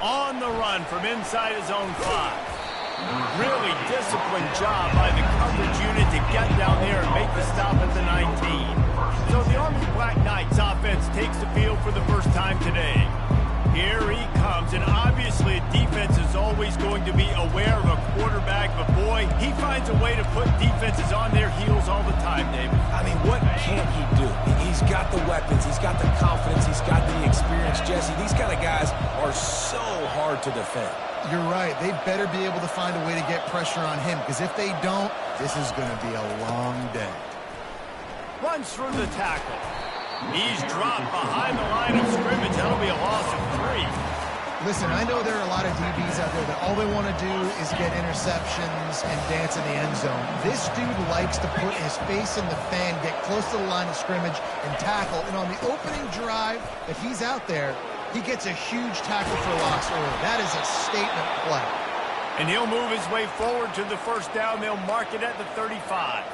On the run from inside his own 5. Really disciplined job by the coverage unit to get down there and make the stop at the 19. So the Army Black Knights offense takes the field for the first time today. Here he comes, and obviously defense is always going to be aware of a quarterback, but boy, he finds a way to put defenses on their heels all the time, David. I mean, what can't he do? He's got the weapons, he's got the confidence, he's got the experience. Jesse, these kind of guys are so hard to defend. You're right. They better be able to find a way to get pressure on him, because if they don't, this is going to be a long day. Runs through the tackle. He's dropped behind the line of scrimmage. That'll be a loss of 3. Listen, I know there are a lot of DBs out there that all they want to do is get interceptions and dance in the end zone. This dude likes to put his face in the fan, get close to the line of scrimmage, and tackle. And on the opening drive that he's out there, he gets a huge tackle for loss early. That is a statement play. And he'll move his way forward to the first down. They'll mark it at the 35.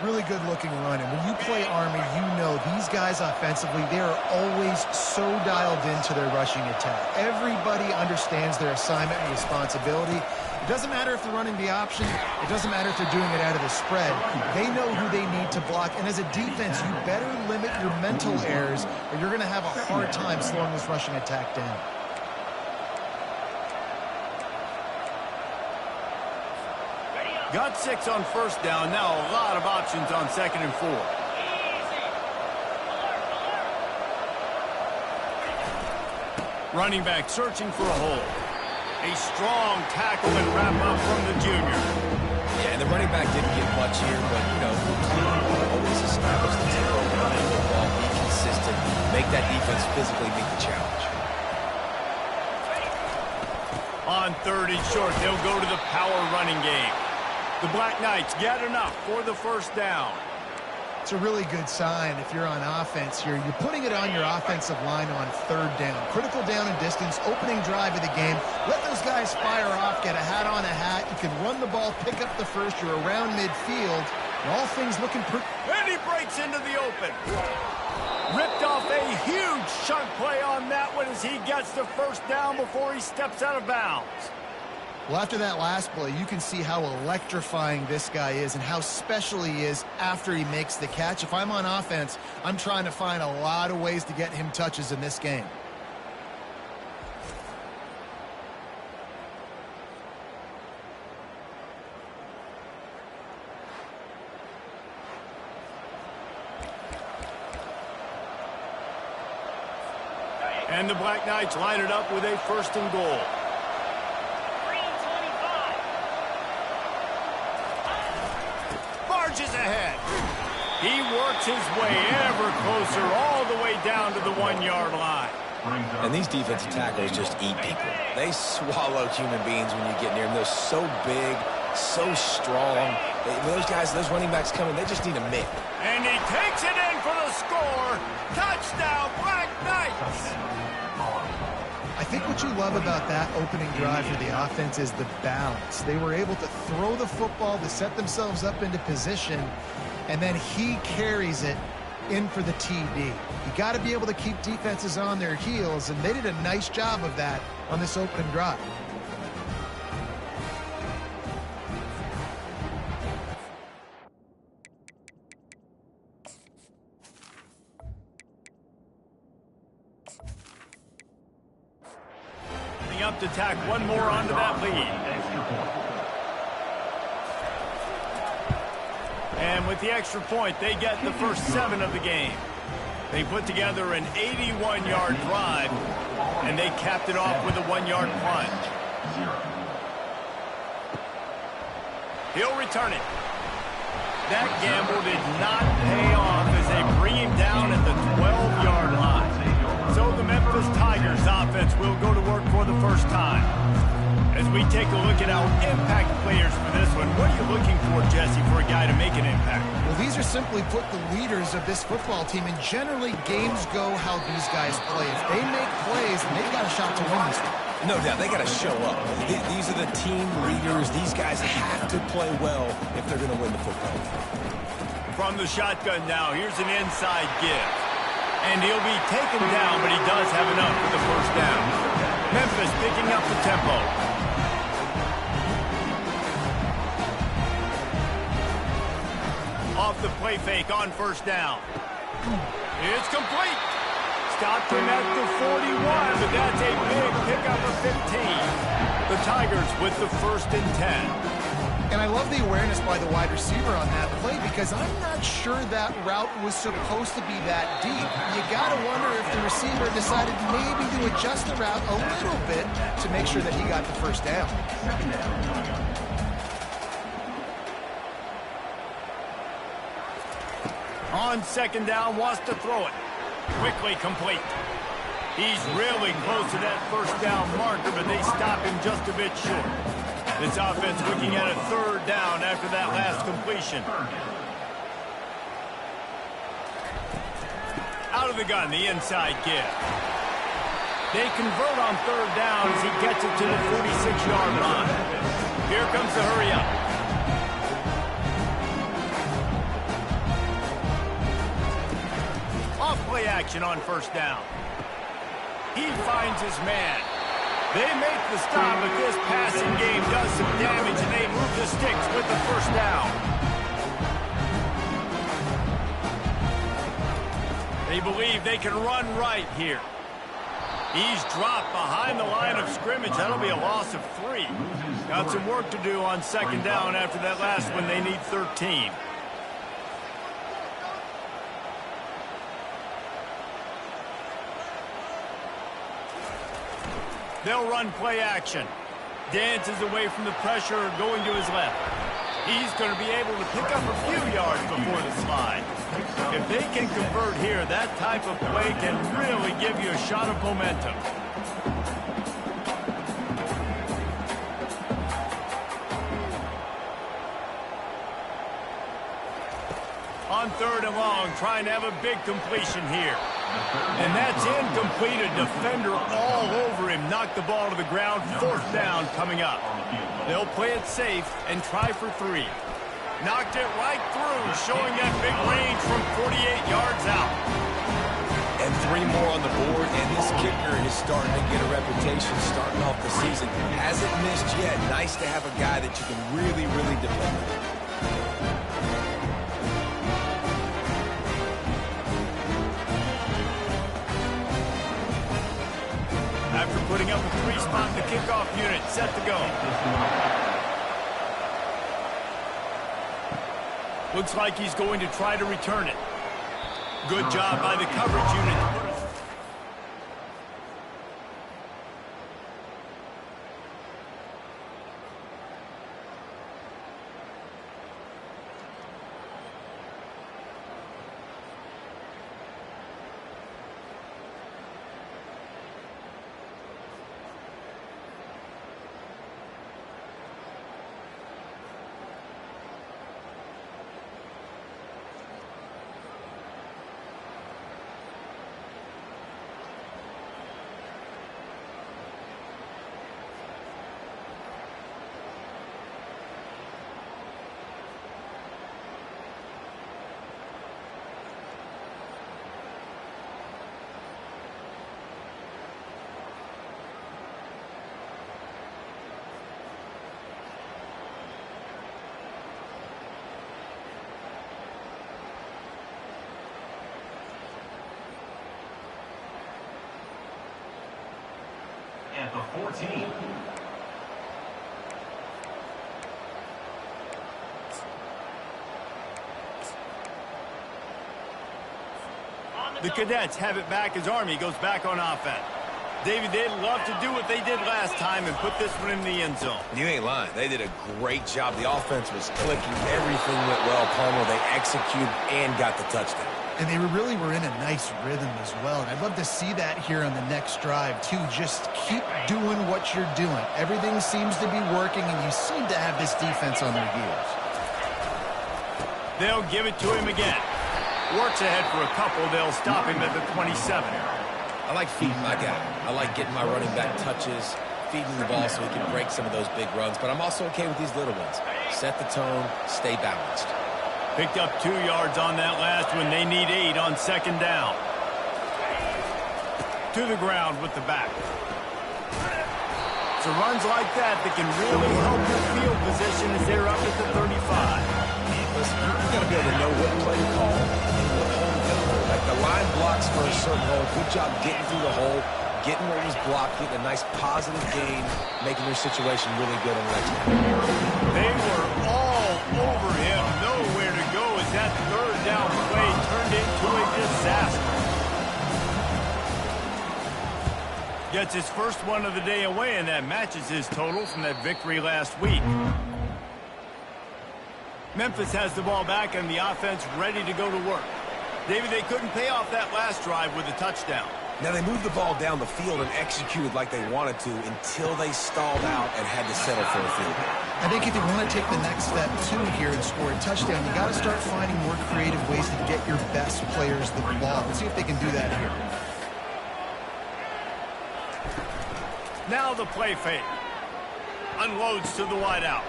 Really good-looking run. And when you play Army, you know these guys offensively, they are always so dialed into their rushing attack. Everybody understands their assignment and responsibility. It doesn't matter if they're running the option. It doesn't matter if they're doing it out of the spread. They know who they need to block. And as a defense, you better limit your mental errors, or you're going to have a hard time slowing this rushing attack down. Got 6 on first down. Now a lot of options on 2nd and 4. Running back searching for a hole. A strong tackle and wrap up from the junior. Yeah, and the running back didn't get much here, but, you know, always establish the tempo, running the ball, be consistent, make that defense physically meet the challenge. On 3rd and short, they'll go to the power running game. The Black Knights get enough for the first down. It's a really good sign if you're on offense here. You're putting it on your offensive line on 3rd down. Critical down and distance, opening drive of the game. Let those guys fire off, get a hat on a hat. You can run the ball, pick up the first. You're around midfield. And all things looking pretty. And he breaks into the open. Ripped off a huge chunk play on that one as he gets the first down before he steps out of bounds. Well, after that last play, you can see how electrifying this guy is and how special he is after he makes the catch. If I'm on offense, I'm trying to find a lot of ways to get him touches in this game. And the Black Knights line it up with a 1st and goal. Marches ahead. He works his way ever closer all the way down to the 1-yard line. And these defensive tackles just eat people. They swallow human beings when you get near them. They're so big, so strong. Those guys, those running backs coming, they just need a minute. And he takes it in for the score. Touchdown, Black Knights. I think what you love about that opening drive for the offense is the balance. They were able to throw the football to set themselves up into position, and then he carries it in for the TD. You got to be able to keep defenses on their heels, and they did a nice job of that on this opening drive. Up to tack one more onto that lead. And with the extra point, they get the first 7 of the game. They put together an 81-yard drive, and they capped it off with a 1-yard plunge. He'll return it. That gamble did not pay off as they bring him down at the 12-yard line. So the Memphis Tigers offense will go to work for the first time. As we take a look at our impact players for this one, what are you looking for, Jesse, for a guy to make an impact? Well, these are simply put the leaders of this football team, and generally games go how these guys play. If they make plays, then they've got a shot to win this one. No doubt, they got to show up. These are the team leaders. These guys have to play well if they're going to win the football game. From the shotgun now, here's an inside give. And he'll be taken down, but he does have enough for the first down. Memphis picking up the tempo. Off the play fake on first down. It's complete. Stopped him at the 41, but that's a big pickup of 15. The Tigers with the 1st and 10. And I love the awareness by the wide receiver on that play because I'm not sure that route was supposed to be that deep. You got to wonder if the receiver decided maybe to adjust the route a little bit to make sure that he got the first down. On 2nd down, wants to throw it. Quickly complete. He's really close to that first down marker, but they stop him just a bit short. This offense looking at a 3rd down after that last completion. Out of the gun, the inside give. They convert on 3rd down as he gets it to the 46-yard line. Here comes the hurry up. Off play action on 1st down. He finds his man. They make the stop, but this passing game does some damage, and they move the sticks with the 1st down. They believe they can run right here. He's dropped behind the line of scrimmage. That'll be a loss of 3. Got some work to do on 2nd down after that last one. They need 13. They'll run play action. Dances away from the pressure, going to his left. He's going to be able to pick up a few yards before the slide. If they can convert here, that type of play can really give you a shot of momentum. On 3rd and long, trying to have a big completion here. And that's incomplete. A defender all over him. Knocked the ball to the ground. 4th down coming up. They'll play it safe and try for 3. Knocked it right through, showing that big range from 48 yards out. And 3 more on the board, and this kicker is starting to get a reputation starting off the season. Hasn't missed yet. Nice to have a guy that you can really, really depend on. After putting up a 3-spot, the kickoff unit set to go. Looks like he's going to try to return it. Good job by the coverage unit. At the 14. The Cadets have it back as Army goes back on offense. David, they'd love to do what they did last time and put this one in the end zone. You ain't lying. They did a great job. The offense was clicking. Everything went well. Palmer, they executed and got the touchdown. And they really were in a nice rhythm as well. And I'd love to see that here on the next drive, too. Just keep doing what you're doing. Everything seems to be working, and you seem to have this defense on their heels. They'll give it to him again. Works ahead for a couple. They'll stop him at the 27. I like feeding my guy. I like getting my running back touches, feeding the ball so he can break some of those big runs. But I'm also okay with these little ones. Set the tone, stay balanced. Picked up 2 yards on that last one. They need 8 on 2nd down. To the ground with the back. So runs like that can really help your field position as they're up at the 35. Listen, you got to be able to know what play to call and what hole to go for. Like the line blocks for a certain hole. Good job getting through the hole, getting what was blocked, getting a nice positive gain, making your situation really good on the next one. They were all over him. Nowhere to go as that third down play turned into a disaster. Gets his first one of the day away, and that matches his total from that victory last week. Memphis has the ball back and the offense ready to go to work. David, they couldn't pay off that last drive with a touchdown. Now, they moved the ball down the field and executed like they wanted to until they stalled out and had to settle for a field goal. I think if you want to take the next step, too, here and score a touchdown, you got to start finding more creative ways to get your best players the ball. Let's see if they can do that here. Now the play fake. Unloads to the wideout.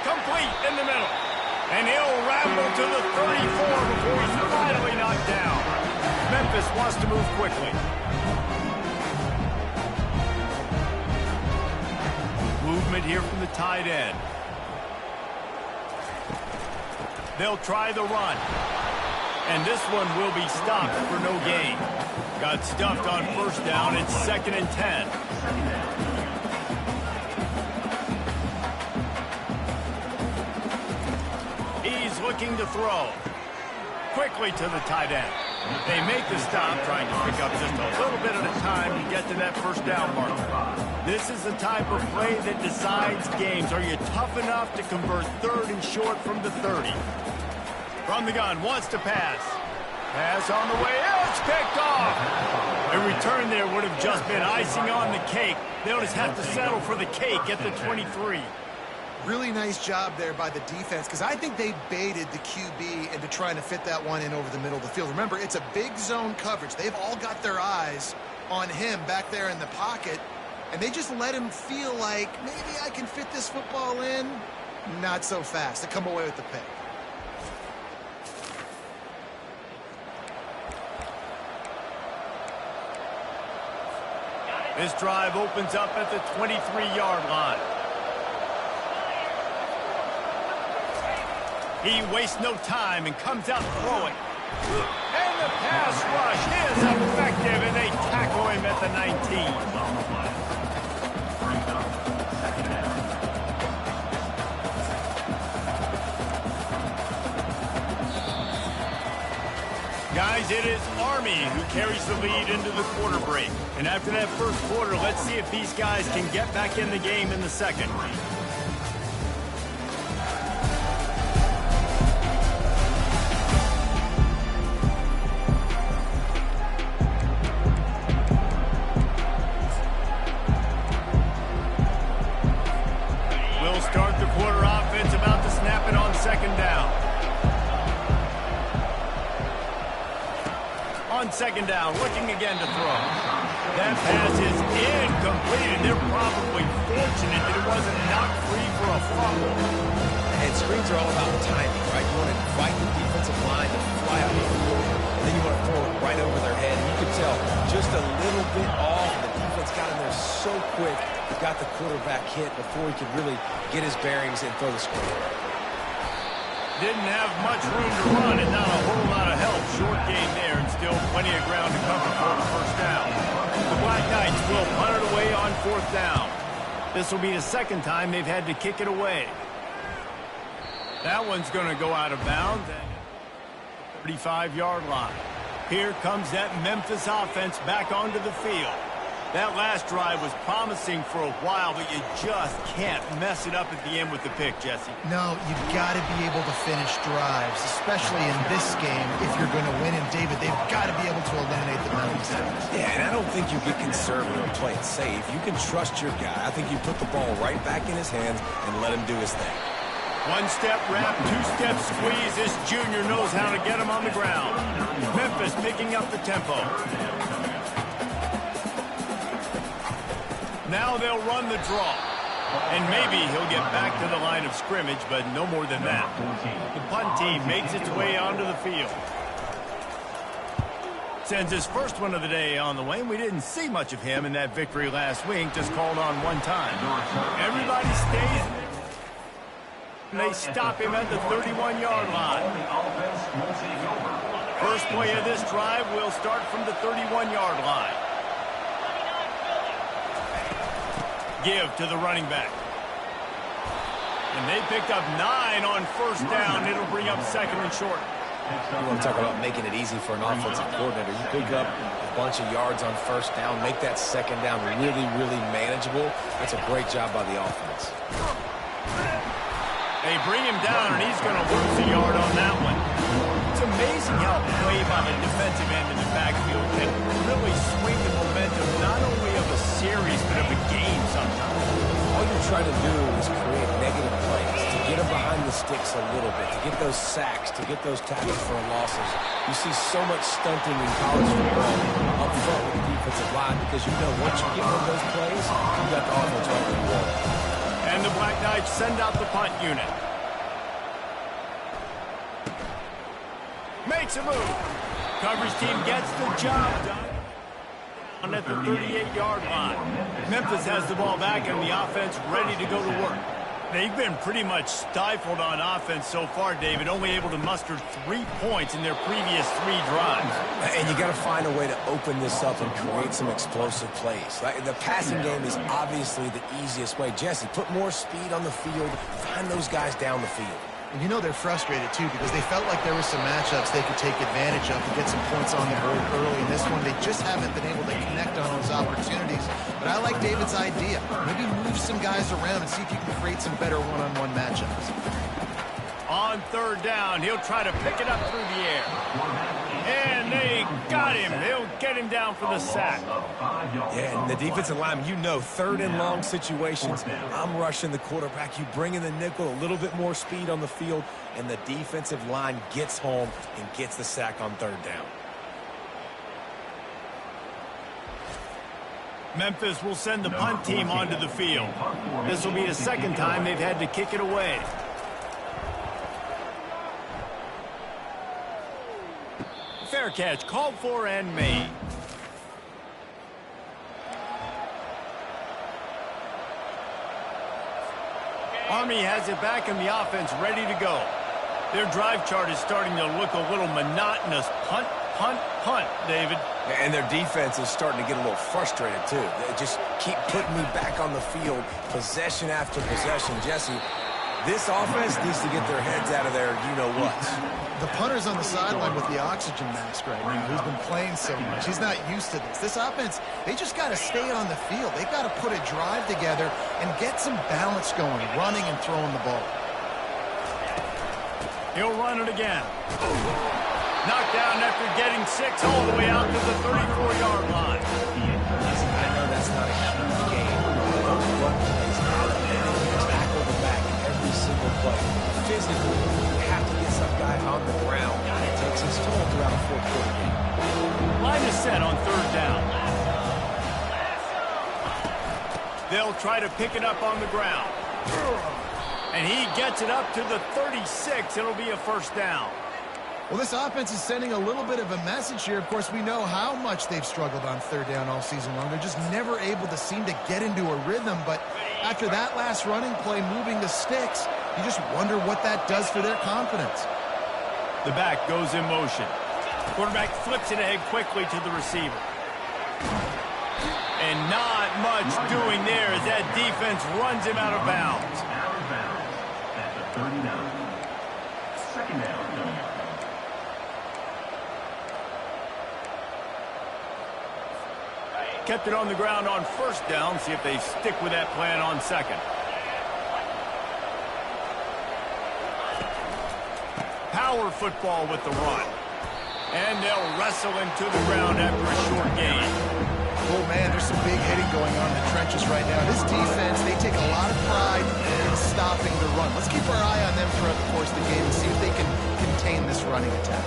Complete in the middle. And he'll ramble to the 34 before he's finally knocked down. Memphis wants to move quickly. Movement here from the tight end. They'll try the run. And this one will be stopped for no gain. Got stuffed on first down. It's 2nd and 10. He's looking to throw. Quickly to the tight end. They make the stop, trying to pick up just a little bit at a time to get to that first down marker. This is the type of play that decides games. Are you tough enough to convert 3rd and short from the 30? From the gun, wants to pass. Pass on the way, it's picked off. A return there would have just been icing on the cake. They'll just have to settle for the cake at the 23. Really nice job there by the defense, because I think they baited the QB into trying to fit that one in over the middle of the field. Remember, it's a big zone coverage. They've all got their eyes on him back there in the pocket, and they just let him feel like, maybe I can fit this football in. Not so fast. They come away with the pick. This drive opens up at the 23-yard line. He wastes no time and comes out throwing. And the pass rush is effective, and they tackle him at the 19. Guys, it is Army who carries the lead into the quarter break. And after that first quarter, let's see if these guys can get back in the game in the second. We'll start the quarter offense about to snap it on 2nd down. On 2nd down, looking again to throw. That pass is incomplete, and they're probably fortunate that it wasn't knocked free for a fumble. And screens are all about timing, right? You want to invite the defensive line to fly out the field, and then you want to throw it right over their head. You can tell just a little bit off. The defense got in there so quick, got the quarterback hit before he could really get his bearings and throw the screen. Didn't have much room to run and not a whole lot of help. Short gain there and still plenty of ground to cover for the first down. The Black Knights will punt it away on 4th down. This will be the 2nd time they've had to kick it away. That one's going to go out of bounds at the 35-yard line. Here comes that Memphis offense back onto the field. That last drive was promising for a while, but you just can't mess it up at the end with the pick, Jesse. No, you've got to be able to finish drives, especially in this game. If you're going to win, and David, they've got to be able to eliminate the penalties. Yeah, and I don't think you get conservative and play it safe. You can trust your guy. I think you put the ball right back in his hands and let him do his thing. One-step wrap, two-step squeeze. This junior knows how to get him on the ground. Memphis picking up the tempo. Now they'll run the draw. And maybe he'll get back to the line of scrimmage, but no more than that. The punt team makes its way onto the field. Sends his first one of the day on the way. We didn't see much of him in that victory last week. Just called on one time. Everybody stays. They stop him at the 31-yard line. First play of this drive will start from the 31-yard line. Give to the running back. And they picked up 9 on first down. It'll bring up second and short. You want to talk about making it easy for an offensive coordinator. You pick up a bunch of yards on first down, make that second down really, really manageable. That's a great job by the offense. They bring him down, and he's going to lose a yard on that one. It's amazing how play by the defensive end in the backfield can really swing the momentum not only of a series but of a game sometimes. All you're trying to do is create negative plays, to get them behind the sticks a little bit, to get those sacks, to get those tackles for losses. You see so much stunting in college football up front with the defensive line because you know once you get one of those plays, you got the offense right where you want. And the Black Knights send out the punt unit. Makes a move. Coverage team gets the job done at the 38-yard line. Memphis has the ball back and the offense ready to go to work. They've been pretty much stifled on offense so far, David, only able to muster 3 points in their previous 3 drives. And you got to find a way to open this up and create some explosive plays. The passing game is obviously the easiest way. Jesse, put more speed on the field, find those guys down the field. And you know they're frustrated, too, because they felt like there were some matchups they could take advantage of to get some points on the board early. In this one, they just haven't been able to connect on those opportunities. But I like David's idea. Maybe move some guys around and see if you can create some better one-on-one matchups. On third down, he'll try to pick it up through the air. And they got him. They'll get him down for the sack. Yeah, and the defensive line, you know, third and long situations, I'm rushing the quarterback. You bring in the nickel, a little bit more speed on the field, and the defensive line gets home and gets the sack on third down. Memphis will send the punt team onto the field. This will be the second time they've had to kick it away. Fair catch, called for and made. Army has it back and the offense ready to go. Their drive chart is starting to look a little monotonous. Punt, punt, punt, David. And their defense is starting to get a little frustrated, too. They just keep putting me back on the field, possession after possession. Jesse, this offense needs to get their heads out of there, you-know-what. The punter's on the sideline with the oxygen mask right now, who's been playing so much. He's not used to this. This offense, they just got to stay on the field. They've got to put a drive together and get some balance going, running and throwing the ball. He'll run it again. Knocked down after getting 6 all the way out to the 34-yard line. I know that's not a huge game. Those run plays out there. Tackle the back every single play. Physically, you have to get some guy on the ground. It takes his toll throughout a fourth-quarter game. Line is set on third down. They'll try to pick it up on the ground. And he gets it up to the 36. It'll be a first down. Well, this offense is sending a little bit of a message here. Of course, we know how much they've struggled on third down all season long. They're just never able to seem to get into a rhythm. But after that last running play, moving the sticks, you just wonder what that does for their confidence. The back goes in motion. Quarterback flips it ahead quickly to the receiver. And not much doing there as that defense runs him out of bounds. At the 39. Second down. Kept it on the ground on first down. See if they stick with that plan on second. Power football with the run. And they'll wrestle him to the ground after a short gain. Oh, man, there's some big hitting going on in the trenches right now. This defense, they take a lot of pride in stopping the run. Let's keep our eye on them throughout the course of the game and see if they can contain this running attack.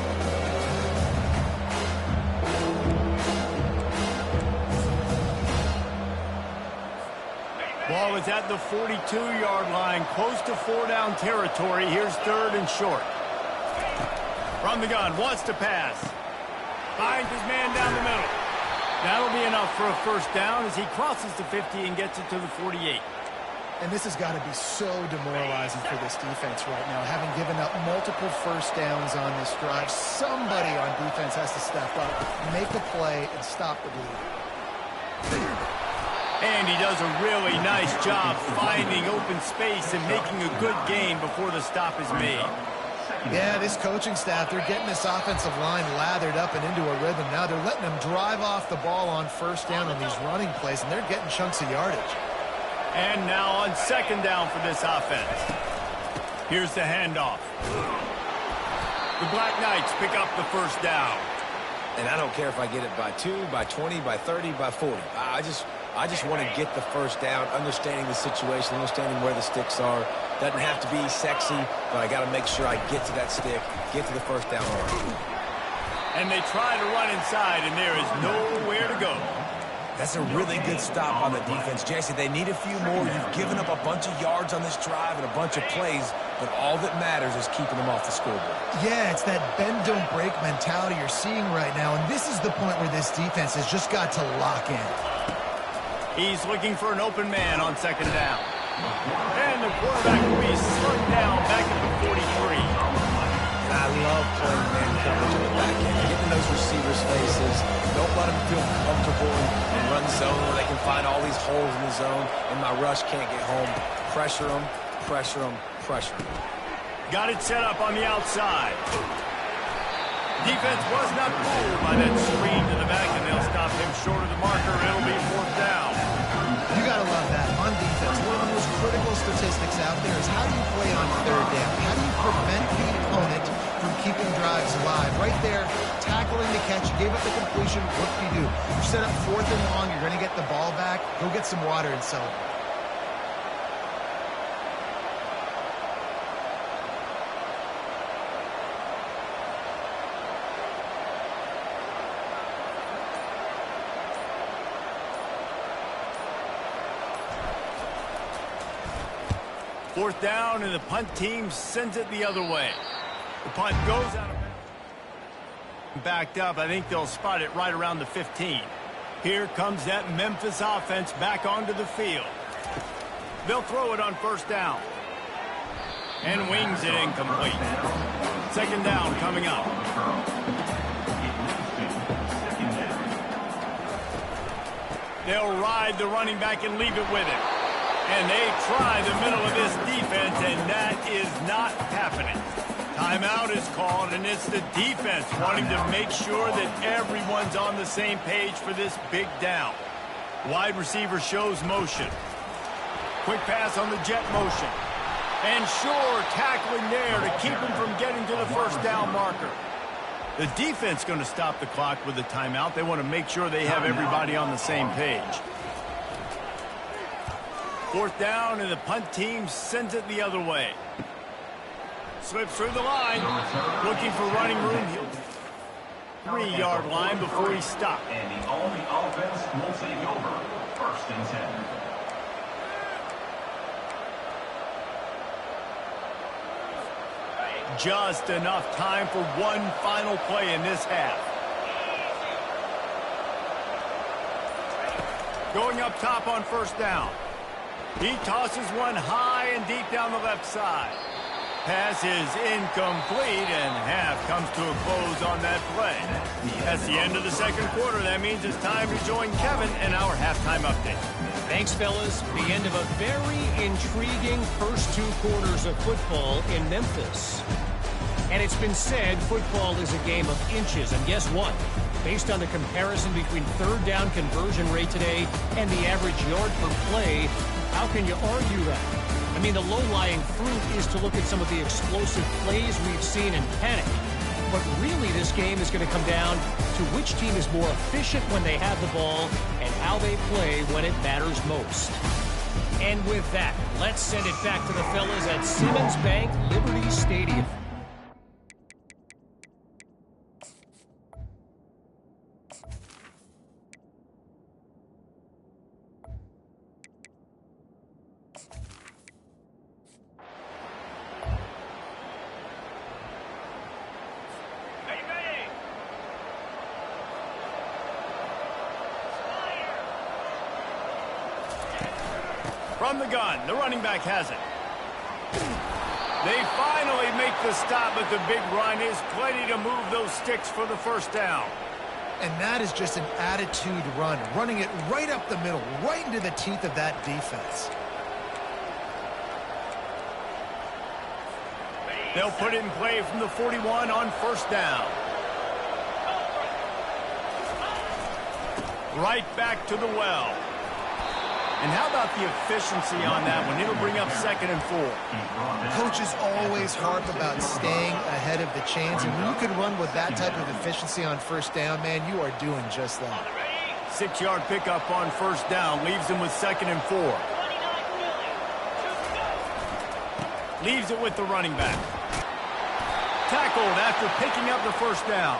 Ball is at the 42-yard line, close to 4-down territory. Here's third and short. From the gun, wants to pass. Finds his man down the middle. That'll be enough for a first down as he crosses the 50 and gets it to the 48. And this has got to be so demoralizing for this defense right now, having given up multiple first downs on this drive. Somebody on defense has to step up, make a play, and stop the bleeding. And he does a really nice job finding open space and making a good gain before the stop is made. Yeah, this coaching staff, they're getting this offensive line lathered up and into a rhythm now. They're letting them drive off the ball on first down on these running plays, and they're getting chunks of yardage. And now on second down for this offense. Here's the handoff. The Black Knights pick up the first down. And I don't care if I get it by 2, by 20, by 30, by 40. I just want to get the first down, understanding the situation, understanding where the sticks are. Doesn't have to be sexy, but I got to make sure I get to that stick, get to the first down mark. And they try to run inside, and there is nowhere to go. That's a really good stop on the defense. Jesse, they need a few more. You've given up a bunch of yards on this drive and a bunch of plays, but all that matters is keeping them off the scoreboard. Yeah, it's that bend-don't-break mentality you're seeing right now, and this is the point where this defense has just got to lock in. He's looking for an open man on second down. And the quarterback will be slung down back at the 43. And I love playing man coverage in the back end. Get in those receivers' faces. Don't let them feel comfortable and run zone where they can find all these holes in the zone, and my rush can't get home. Pressure them, pressure them, pressure them. Got it set up on the outside. Defense was not fooled by that screen to the back, and they'll stop him short of the marker. It'll be fourth down. You got to love that. On defense, one of the most critical statistics out there is how do you play on third down? How do you prevent the opponent from keeping drives alive? Right there, tackling the catch, you gave up the completion, what do you do? You set up fourth and long, you're going to get the ball back, go get some water and celebrate. Fourth down, and the punt team sends it the other way. The punt goes out of bounds. Backed up, I think they'll spot it right around the 15. Here comes that Memphis offense back onto the field. They'll throw it on first down. And wings it incomplete. Second down coming up. They'll ride the running back and leave it with him. And they try the middle of this defense, and that is not happening. Timeout is called, and it's the defense wanting to make sure that everyone's on the same page for this big down. Wide receiver shows motion. Quick pass on the jet motion. And sure, tackling there to keep him from getting to the first down marker. The defense going to stop the clock with a timeout. They want to make sure they have everybody on the same page. Fourth down, and the punt team sends it the other way. Slips through the line. Looking for running room. 3-yard line before he stopped. And the only offense will take over. First and 10. Just enough time for one final play in this half. Going up top on first down. He tosses one high and deep down the left side. Pass is incomplete, and half comes to a close on that play. That's the end of the second quarter. That means it's time to join Kevin in our halftime update. Thanks, fellas. The end of a very intriguing first 2 quarters of football in Memphis. And it's been said football is a game of inches, and guess what? Based on the comparison between third down conversion rate today and the average yard per play, how can you argue that? I mean, the low-lying fruit is to look at some of the explosive plays we've seen and panic. But really, this game is going to come down to which team is more efficient when they have the ball and how they play when it matters most. And with that, let's send it back to the fellas at Simmons Bank Liberty Stadium. From the gun, the running back has it. They finally make the stop, but the big run is plenty to move those sticks for the first down. And that is just an attitude run, running it right up the middle, right into the teeth of that defense. They'll put it in play from the 41 on first down. Right back to the well. And how about the efficiency on that one? It'll bring up 2nd and 4. Coaches always harp about staying ahead of the chains, and when you can run with that type of efficiency on first down, man, you are doing just that. 6-yard pickup on first down leaves them with 2nd and 4. Leaves it with the running back. Tackled after picking up the first down.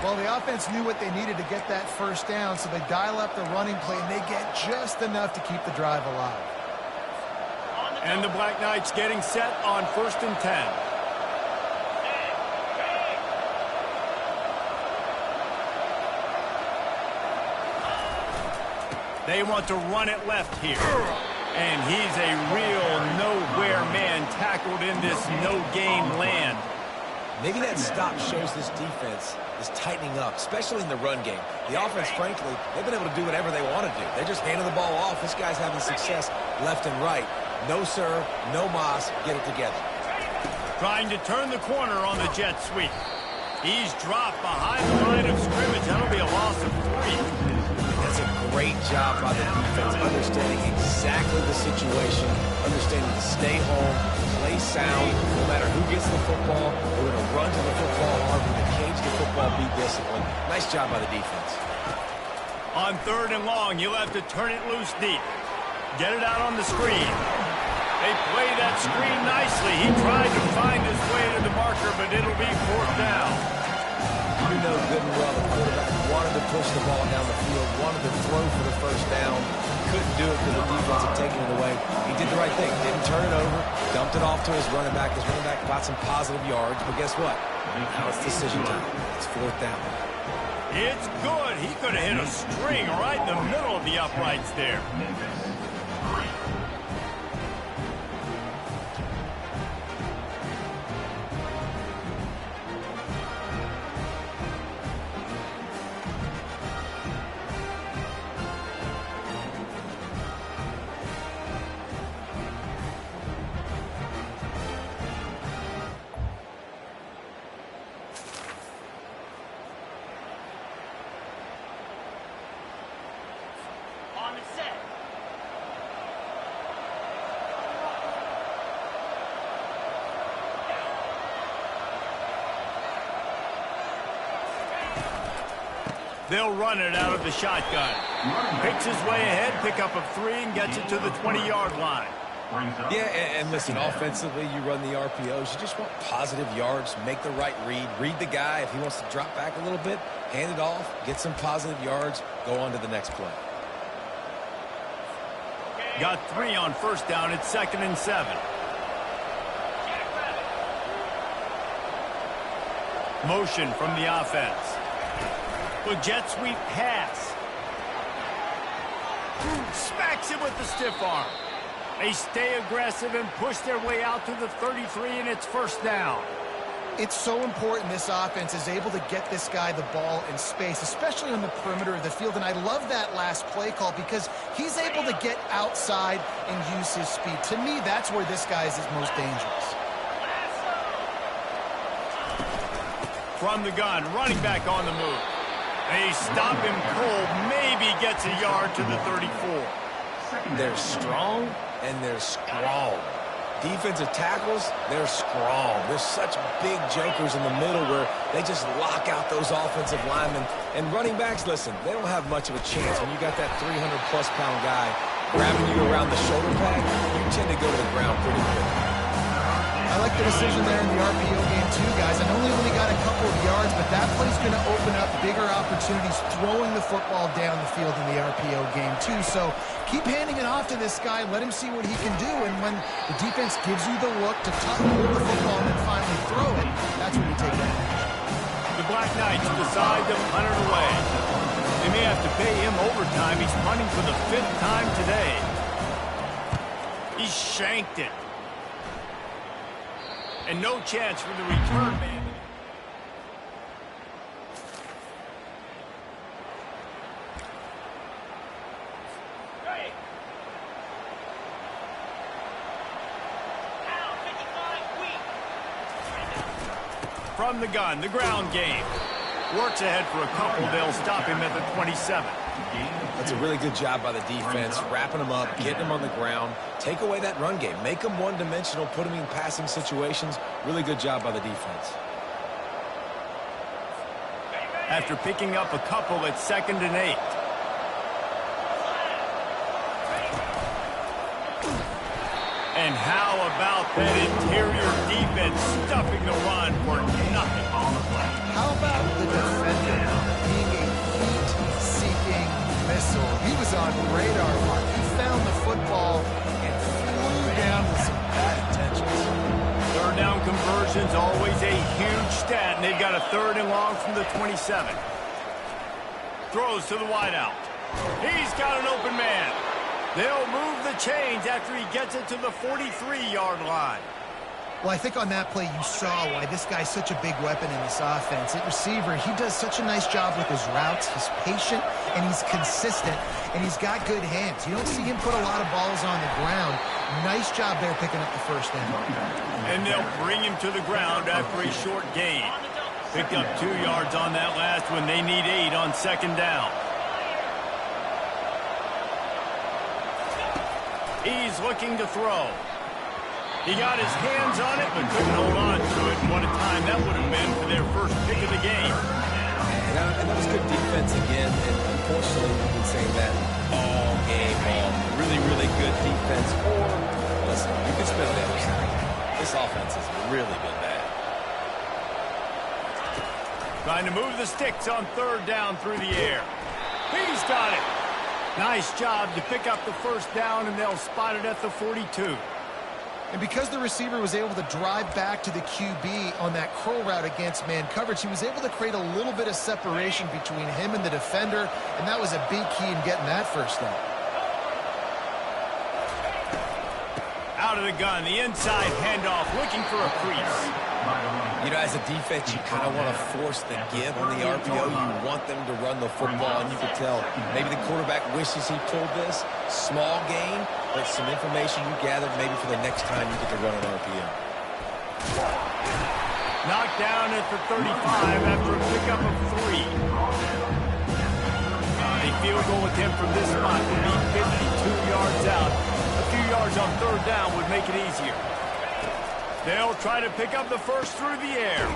Well, the offense knew what they needed to get that first down, so they dial up the running play, and they get just enough to keep the drive alive. And the Black Knights getting set on 1st and 10. They want to run it left here. And he's a real nowhere man tackled in this no-gain land. Maybe that stop shows this defense is tightening up, especially in the run game. The offense, frankly, they've been able to do whatever they want to do. They're just handing the ball off. This guy's having success left and right. No serve, no moss, get it together. Trying to turn the corner on the jet sweep. He's dropped behind the line of scrimmage. That'll be a loss of 3. That's a great job by the defense, understanding exactly the situation, understanding to stay home, play sound, no matter who gets the football. They're going to run to the football hard, when they cage the football, be disciplined. Nice job by the defense. On 3rd and long, you'll have to turn it loose deep. Get it out on the screen. They play that screen nicely. He tried to find his way to the marker, but it'll be 4th down. You know good and well the quarterback wanted to push the ball down the field, wanted to throw for the first down. Couldn't do it because the defense had taken it away. He did the right thing. Didn't turn it over. Dumped it off to his running back. His running back got some positive yards. But guess what? Now it's decision time. It's 4th down. It's good. He could have hit a string right in the middle of the uprights there. They'll run it out of the shotgun. Picks his way ahead, pickup of 3, and gets it to the 20-yard line. Yeah, and listen, offensively, you run the RPOs. You just want positive yards, make the right read the guy. If he wants to drop back a little bit, hand it off, get some positive yards, go on to the next play. Got 3 on first down. It's 2nd and 7. Motion from the offense. The jet sweep pass. Smacks him with the stiff arm. They stay aggressive and push their way out to the 33, and it's 1st down. It's so important this offense is able to get this guy the ball in space, especially on the perimeter of the field. And I love that last play call because he's able to get outside and use his speed. To me, that's where this guy is most dangerous. From the gun, running back on the move. They stop him cold, maybe gets a yard to the 34. They're strong and they're strong. Defensive tackles, they're strong. They're such big jokers in the middle where they just lock out those offensive linemen. And running backs, listen, they don't have much of a chance. When you got that 300-plus pound guy grabbing you around the shoulder pad, you tend to go to the ground pretty quick. I like the decision there in the RPO game too, guys. I know he only got a couple of yards, but that play's going to open up bigger opportunities throwing the football down the field in the RPO game too. So keep handing it off to this guy. Let him see what he can do. And when the defense gives you the look to hold the football and then finally throw it, that's when you take advantage. The Black Knights decide to punt it away. They may have to pay him overtime. He's punting for the 5th time today. He shanked it. And no chance for the return man. From the gun, the ground game. Works ahead for a couple. They'll stop him at the 27. That's a really good job by the defense, wrapping him up, getting him on the ground. Take away that run game. Make him one-dimensional, put him in passing situations. Really good job by the defense. After picking up a couple at 2nd and 8. And how about that interior defense stuffing the run for nothing? How about the defender being a heat-seeking missile? He was on radar mark. He found the football and flew down with some bad intentions. 3rd down conversion's always a huge stat, and they've got a 3rd and long from the 27. Throws to the wideout. He's got an open man. They'll move the chains after he gets it to the 43-yard line. Well, I think on that play you saw why this guy's such a big weapon in this offense. At receiver, he does such a nice job with his routes. He's patient, and he's consistent, and he's got good hands. You don't see him put a lot of balls on the ground. Nice job there picking up the 1st down. And they'll bring him to the ground after a short gain. Picked up 2 yards on that last one. They need 8 on 2nd down. He's looking to throw. He got his hands on it, but couldn't hold on to it. What a time that would have been for their first pick of the game. And that was good defense again. And unfortunately, we've been saying that all game long. Really, really good defense. Or, listen, you can spin on the other side. This offense has really been bad. Trying to move the sticks on 3rd down through the air. He's got it. Nice job to pick up the 1st down, and they'll spot it at the 42. And because the receiver was able to drive back to the QB on that curl route against man coverage, he was able to create a little bit of separation between him and the defender, and that was a big key in getting that 1st down. Out of the gun, the inside handoff, looking for a crease. You know, as a defense, you kind of want to force the give on the RPO. You want them to run the football, and you can tell maybe the quarterback wishes he pulled this. Small gain, but some information you gathered maybe for the next time you get to run an RPO. Knocked down at the 35 after a pickup of 3. A field goal attempt from this spot would be 52 yards out. A few yards on 3rd down would make it easier. They'll try to pick up the 1st through the air.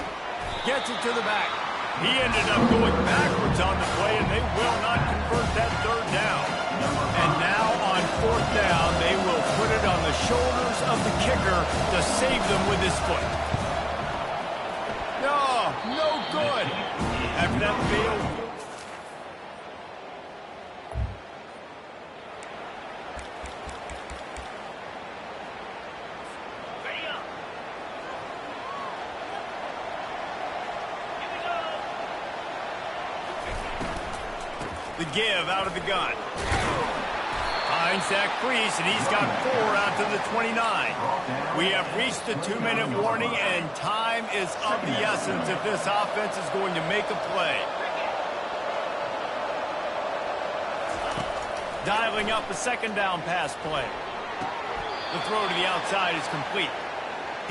Gets it to the back. He ended up going backwards on the play, and they will not convert that 3rd down. And now on 4th down, they will put it on the shoulders of the kicker to save them with his foot. No good. After that failed. The give out of the gun. Finds that crease, and he's got 4 out to the 29. We have reached the 2-minute warning, and time is of the essence if this offense is going to make a play. Dialing up a 2nd down pass play. The throw to the outside is complete.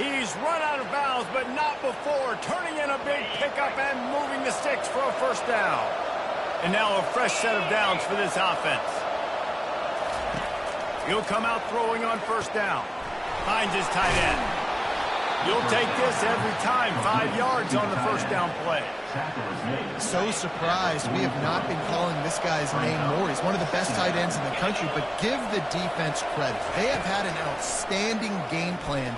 He's run out of bounds, but not before turning in a big pickup and moving the sticks for a 1st down. And now a fresh set of downs for this offense. He'll come out throwing on 1st down. Finds his tight end. You'll take this every time. 5 yards on the 1st down play. So surprised we have not been calling this guy's name more. He's one of the best tight ends in the country, but give the defense credit. They have had an outstanding game plan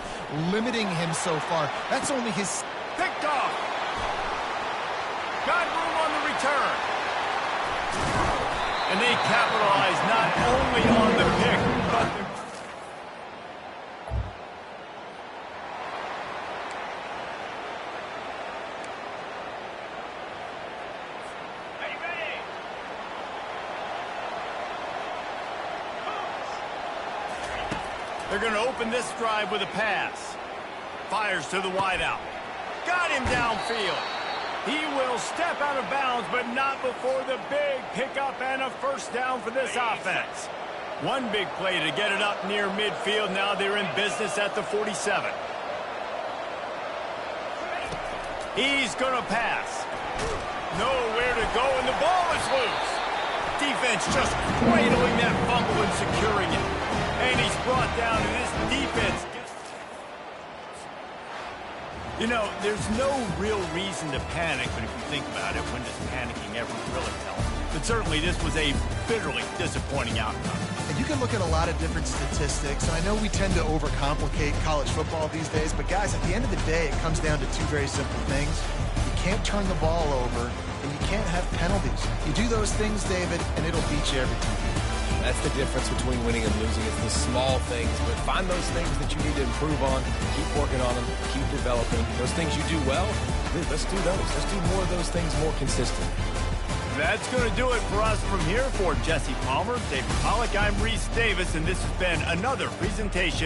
limiting him so far. That's only his... Picked off. Got room on the return. And they capitalize not only on the pick, but the... They're going to open this drive with a pass. Fires to the wideout. Got him downfield. He will step out of bounds, but not before the big pickup and a first down for this offense. One big play to get it up near midfield. Now they're in business at the 47. He's going to pass. Nowhere to go, and the ball is loose. Defense just cradling that fumble and securing it. And he's brought down, and this defense gets... You know, there's no real reason to panic, but if you think about it, when does panicking ever really help? But certainly this was a bitterly disappointing outcome. And you can look at a lot of different statistics. I know we tend to overcomplicate college football these days, but guys, at the end of the day, it comes down to two very simple things. You can't turn the ball over, and you can't have penalties. You do those things, David, and it'll beat you every time. That's the difference between winning and losing. It's the small things, but find those things that you need to improve on, keep working on them, keep developing. Those things you do well, let's do those. Let's do more of those things more consistently. That's going to do it for us from here. For Jesse Palmer, David Pollack, I'm Reese Davis, and this has been another presentation